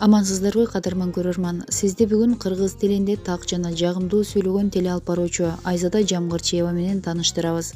Амансыздарбы кадырман көрөрман. Сизди бүгүн кыргыз тилинде так жана жагымдуу сүйлөгөн теле алып баруучу Айзада Жамгырчиева менен тааныштырабыз.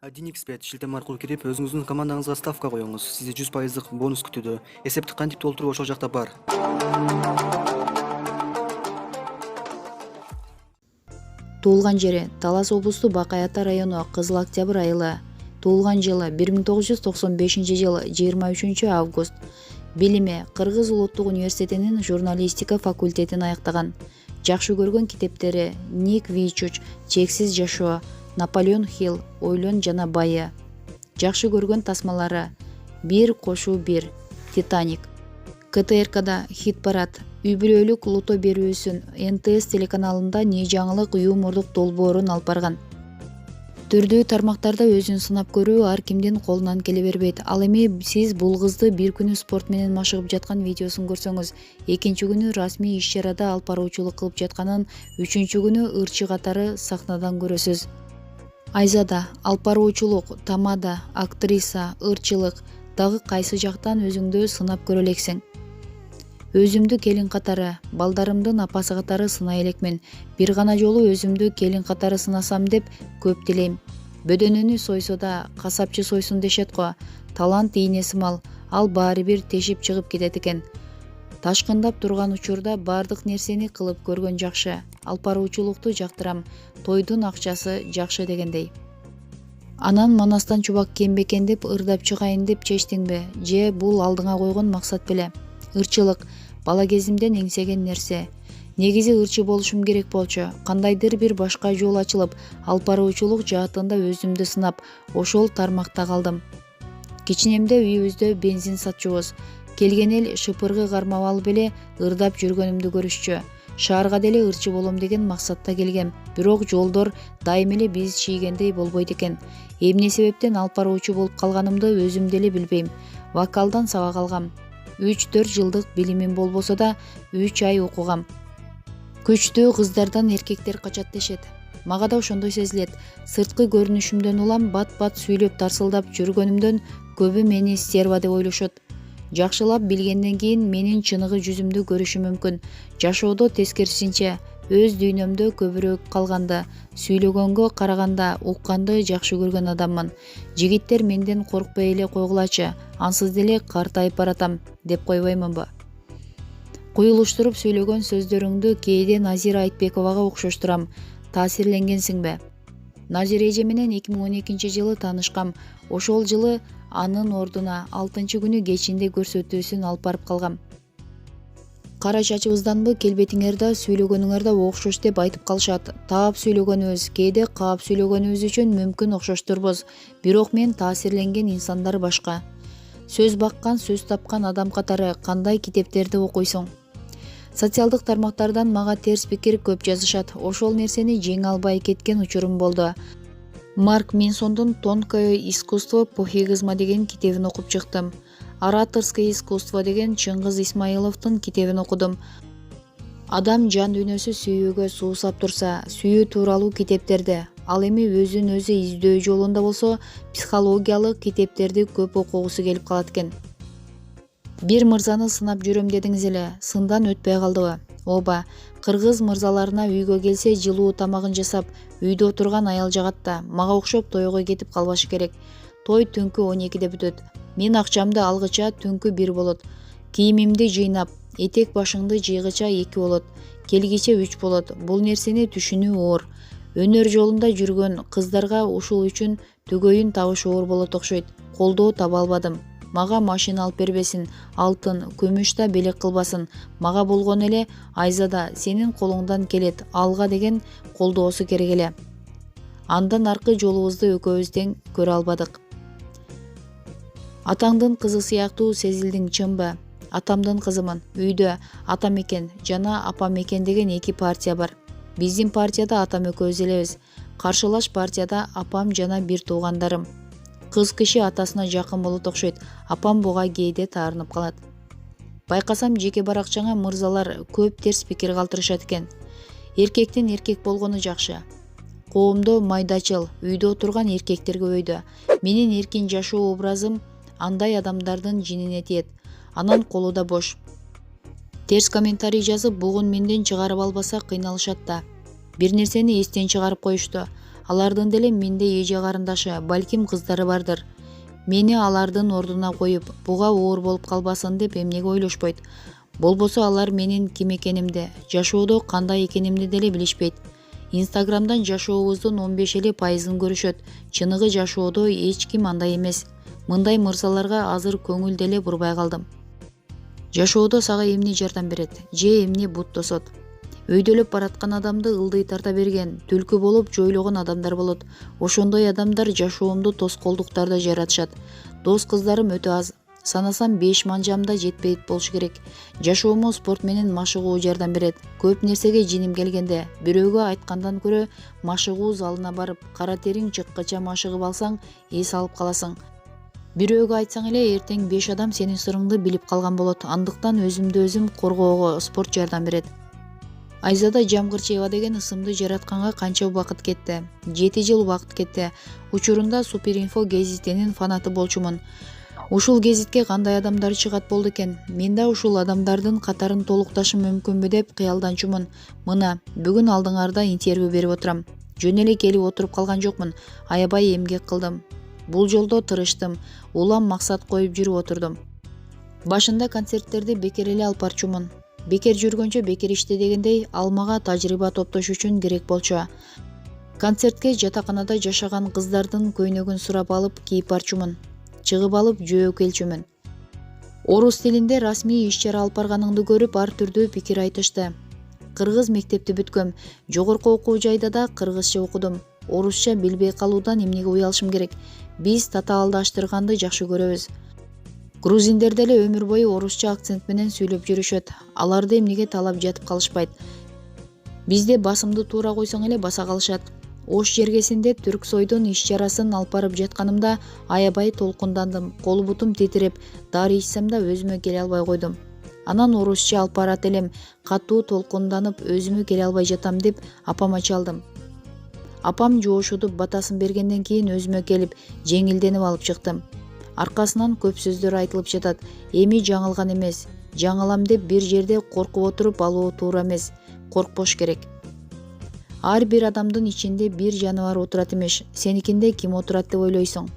Один экспert шилтеме аркылуу кирип, өзүңүздүн командаңызга ставка коюңуз. Сизди 100% бонус күтүүдө. Эсепти кантип толтуруу ошол жакта бар. Туулган жери Талас облусту Бакай Ата району Кызыл Октябрь айылы. Туулган жылы 1995 23 август. Билими Кыргыз улуттук университетинин журналистика факультетин аяктаган. Жакшы көргөн китептери Ник Вийчуч, Чексиз жашоо, Наполеон Хилл, Ойлон жана байы. Жакшы көргөн тасмалары 1+1, Титаник. КТРКда хит-парад, үй-бүлөлүк лото берүүсүн НТС телеканалында не жаңылык юмордук долбоорун алып барган. Түрдүү тармактарда өзүн сынап көрүү ар кимдин колунан келе бербейт. Ал эми сиз бул кызды бир күнү спорт менен машыгып жаткан видеосун көрсөңүз, экинчи күнү расмий иш-чарада алып баруучулук кылып жатканын, үчүнчү күнү ырчы катары сахнадан көрөсүз. Айзада алып баруучулук, тамада, актриса, ырчылык, дагы кайсы жактан өзүңдү сынап көрө элексиң? Өзүмдү келин катары, балдарымдын апасы катары сынай элекмин. Бир гана жолу өзүмдү келин катары сынасам деп көп тилейм. Бөдөнөнү сойсо да касапчы сойсун дешет го. Талант ийнеси мал, ал баары бир тешип чыгып кетет экен. Ташкындап турган учурда баардык нерсени кылып көргөн жакшы. Алып баруучулукту жактырам. Тойдун акчасы жакшы дегендей. Анан манастан чубак кийинбекен деп ырдап чыгайын деп чечтиңби? Же бул алдыңа койгон максат беле? Ырчылык бала кезимден эңсеген нерсе. Негизи ырчы болушум керек болчу. Кандайдыр бир башка жол ачылып, алып баруучулук жаатында өзүмдү сынап, ошол тармакта калдым. Кичинемде үйүбүздө бензин сатчубуз. Келген эл шыпыргы кармап алып эле ырдап жүргөнүмдү көрүшчү. Шаарга деле ырчы болом деген максатта келгем. Бирок жолдор дайым эле биз чийгендей болбойт экен. Эмне себептен алып баруучу болуп калганымды өзүм деле билбейм. Вокалдан сабак алгам. 3-4 жылдык билимим болбосо да 3 ай окугам. Күчтүү кыздардан эркектер качат дешет. Мага да ошондой сезилет. Сырткы көрүнүшүмдөн улам бат-бат сүйлөп тарсылдап жүргөнүмдөн көбү мени стерва деп ойлошот. Жакшылап билгенден кийин менин чыныгы жүзүмдү көрүшү мүмкүн. Жашоодо тескерисинче өз дүйнөмдө көбүрөөк калганды, сүйлөгөнгө караганда укканды жакшы көргөн адаммын. Жигиттер менден коркпой эле койгулачы, ансыз деле картайып баратам деп койбоймунбу? Куюлуштуруп сүйлөгөн сөздөрүңдү кээде Назира Айтбековага окшоштурам. Таасирленгенсиңби? Назира эже менен 2012 жылы таанышкам. Ошол жылы анын ордуна 6-күнү кечинде көрсөтүүсүн алып барып калгам. Кара чачыбызданбы келбетиңер да сүйлөгөнүңөр да окшош деп айтып калышат. Таап сүйлөгөнүбүз, кээде каап сүйлөгөнүбүз үчүн мүмкүн окшоштурбуз. Бирок мен таасирленген инсандар башка. Сөз баккан, сөз тапкан адам катары кандай китептерди окуйсуң? Социалдык тармактардан мага терс пикир көп жазышат. Ошол нерсени жеңе албай кеткен учурум болду. Марк Менсондун «Тонкое искусство пофигизма» деген китебин окуп чыктым. «Ораторское искусство» деген Чыңгыз Исмаиловдун китебин окудум. Адам жан дүйнөсү сүйүүгө суусап турса, сүйүү тууралуу китептерди, ал эми өзүн өзү издөө жолунда болсо, психологиялык китептерди көп окугусу келип калат экен. Бир мырзаны сынап жүрөм дедиңиз эле, сындан өтпөй калдыбы? Ооба, кыргыз мырзаларына үйгө келсе жылуу тамагын жасап, үйдө отурган аял жагат да. Мага окшоп тойго кетип калбашы керек. Той түнкү 12-де бүтөт. Мен акчамды алгыча түнкү 1 болот. Кийимимди жыйнап, этек башыңды жыйгыча 2 болот. Келгиче 3 болот. Бул нерсени түшүнүү оор. Өнөр жолунда жүргөн кыздарга ушул үчүн түгөйүн табыш оор болот окшойт. Колдоо таба албадым. мага машина алып бербесин, алтын, күмүш да белек кылбасын, мага болгон эле Айзада сенин колуңдан келет, алга деген колдоосу керек эле. Андан аркы жолубузду экөөбүз тең көрө албадык. Атаңдын кызы сыяктуу сезилдиң, чынбы? Атамдын кызымын. Үйдө атам экен жана апам экен деген эки партия бар. Биздин партияда атам экөөбүз элебиз. Каршылаш партияда апам жана бир туугандарым. Кыз киши атасына жакын болот окшойт. Апам буга кээде таарынып калат. Байкасам жеке баракчаңа мырзалар көп терс пикир калтырышат экен. Эркектин эркек болгону жакшы. Коомдо майдачыл, үйдө отурган эркектер көбөйдү. Менин эркин жашоо образым андай адамдардын жинине тиет. Анан колу да бош. Терс комментарий жазып, бугун менден чыгарып албаса кыйналышат да. Бир нерсени эстен чыгарып коюшту. Алардын деле менде эже карындашы, балким кыздары бардыр. Мени алардын ордуна коюп, буга оор болуп калбасын деп эмнеге ойлошпойт. Болбосо алар менин ким экенимди, жашоодо кандай экенимди деле билишпейт. Инстаграмдан жашообуздун 15% көрүшөт. Чыныгы жашоодо эч ким андай эмес. Мындай мырзаларга азыр көңүл деле бурбай калдым. Жашоодо сага эмне жардам берет, же эмне бут тосот? Өйдөлөп бараткан адамды ылдый тарта берген, түлкү болуп жойлогон адамдар болот. Ошондой адамдар жашоомду тоскоолдуктарда жаратышат. Дос кыздарым өтө аз. Санасам 5 манжамда жетпейт болуш керек. Жашоомо спорт менен машыгуу жардам берет. Көп нерсеге жиним келгенде, бирөөгө айткандан көрө машыгуу залына барып, кара териң чыккыча машыгып алсаң, эс алып каласың. Бирөөгө айтсаң эле эртең 5 адам сенин сырыңды билип калган болот. Андыктан өзүмдү өзүм коргоого спорт жардам берет. Айзада Жамгырчиева деген ысымды жаратканга канча убакыт кетти? 7 жыл убакыт кетти. Учурунда Суперинфо гезитинин фанаты болчумун. Ушул гезитке кандай адамдар чыгат болду экен? Мен да ушул адамдардын катарын толукташым мүмкүнбү деп кыялданчумун. Мына, бүгүн алдыңарда интервью берип отурам. Жөн эле келип отуруп калган жокмун. Аябай эмгек кылдым. Бул жолдо тырыштым, улам максат коюп жүрүп отурдум. Башында концерттерди бекер эле алып барчумун. Бекер жүргөнчө бекер иште дегендей, ал мага тажрыйба топтош үчүн керек болчу. Концертке жатаканада жашаган кыздардын көйнөгүн сурап алып кийип барчумун. Чыгып алып жөө келчүмүн. Орус тилинде расмий иш-чара алып барганыңды көрүп ар түрдүү пикир айтышты. Кыргыз мектепти бүткөм. Жогорку окуу жайда да кыргызча окудум. Орусча билбей калуудан эмнеге уялышым керек? Биз татаалдаштырганды жакшы көрөбүз. Грузиндер деле өмүр бою орусча акцент менен сүйлөп жүрүшөт. Аларды эмнеге талап жатып калышпайт? Бизде басымды туура койсоң эле баса калышат. Ош жергесинде Түрксойдун иш-чарасын алып барып жатканымда аябай толкундандым. Кол бутум титиреп, дары ичсем да өзүмө келе албай койдум. Анан орусча алып барат элем, катуу толкунданып өзүмө келе албай жатам деп апама чалдым. Апам жоошуду батасын бергенден кийин өзүмө келип, жеңилденип алып чыктым. Аркасынан көп сөздөр айтылып жатат. Эми жаңылган эмес. Жаңылам деп бир жерде коркуп отуруп алуу туура эмес. Коркпош керек. Ар бир адамдын ичинде бир жаныбар отурат эмес. Сеникинде ким отурат деп ойлойсуң?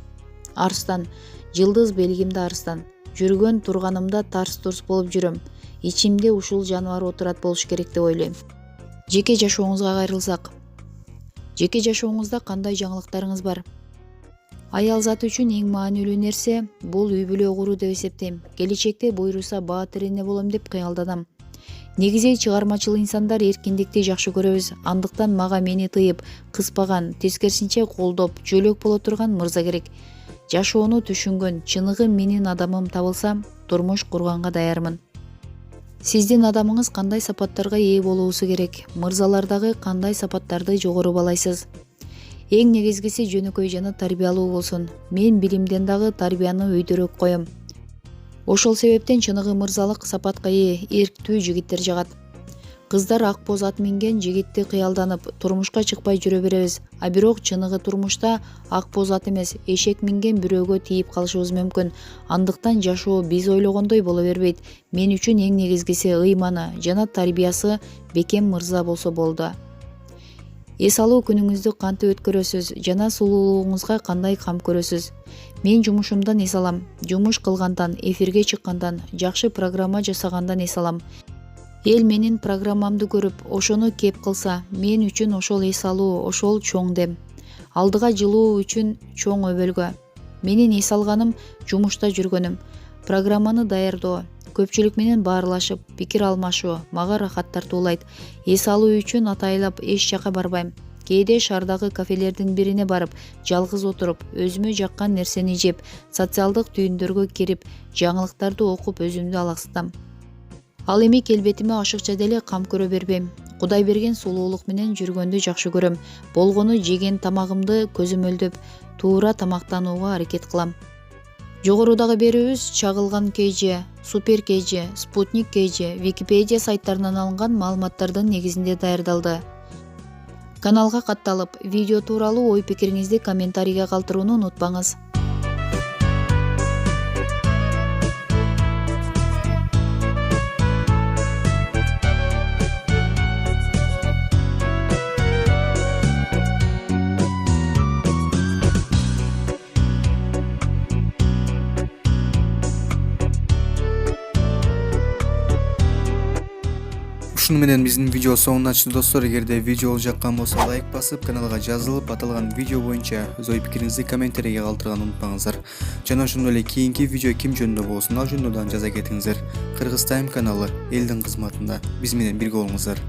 Арстан. Жылдыз белгимде арстан. Жүргөн турганымда тарс-турс болуп жүрөм. Ичимде ушул жаныбар отурат болуш керек деп ойлойм. Жеке жашооңузга кайрылсак. Жеке жашооңузда кандай жаңылыктарыңыз бар? Аял заты үчүн эң маанилүү нерсе бул үй бүлө куруу деп эсептейм. Келечекте буйруса баатыр эне болом деп кыялданам. Негизи чыгармачыл инсандар эркиндикти жакшы көрөбүз. Андыктан мага мени тыйып, кыспаган, тескерисинче колдоп, жөлөк боло турган мырза керек. Жашоону түшүнгөн, чыныгы менин адамым табылса, турмуш курганга даярмын. Сиздин адамыңыз кандай сапаттарга ээ болуусу керек? Мырзалардагы кандай сапаттарды жогору балайсыз? Эң негизгиси жөнөкөй жана тарбиялуу болсун. Мен билимден дагы тарбияны өйдөрөөк коем. Ошол себептен чыныгы мырзалык сапатка ээ, эрктүү жигиттер жагат. Кыздар ак боз ат минген жигитти кыялданып, турмушка чыкпай жүрө беребиз. А бирок чыныгы турмушта ак боз ат эмес, эшек минген бирөөгө тийип калышыбыз мүмкүн. Андыктан жашоо биз ойлогондой боло бербейт. Мен үчүн эң негизгиси ыйманы жана тарбиясы бекем мырза болсо болду. Эс алуу күнүңүздү кантип өткөрөсүз жана сулуулугуңузга кандай кам көрөсүз? Мен жумушумдан эс алам. Жумуш кылгандан, эфирге чыккандан, жакшы программа жасагандан эс алам. Эл менин программамды көрүп, ошону кеп кылса, мен үчүн ошол эс алуу, ошол чоң дем. Алдыга жылуу үчүн чоң өбөлгө. Менин эс алганым жумушта жүргөнүм. Программаны даярдоо, көпчүлүк менен баарлашып, пикир алмашуу мага рахат тартуулайт. Эс алуу үчүн атайлап эч жака барбайм. Кээде шаардагы кафелердин бирине барып, жалгыз отуруп, өзүмө жаккан нерсени жеп, социалдык түйүндөргө кирип, жаңылыктарды окуп өзүмдү алаксытам. Ал эми келбетиме ашыкча деле кам көрө бербейм. Кудай берген сулуулук менен жүргөндү жакшы көрөм. Болгону жеген тамагымды көзөмөлдөп, туура тамактанууга аракет кылам. Жогорудагы берүүбүз Чагылган KG, Супер KG, Спутник KG, Википедия сайттарынан алынган маалыматтардын негизинде даярдалды. Каналга катталып, видео тууралуу ой пикириңизди комментарийге калтырууну унутпаңыз. Ушуну менен биздин видео соңуна чыкты достор. Эгерде видео жаккан болсо лайк басып, каналга жазылып, аталган видео боюнча өз ой пикириңизди комментарийге калтырганды унутпаңыздар. Жана ошондой эле кийинки видео ким жөнүндө болсун, ал жөнүндө дагы жаза кетиңиздер. Кыргыз Тайм каналы элдин кызматында. Биз менен бирге болуңуздар.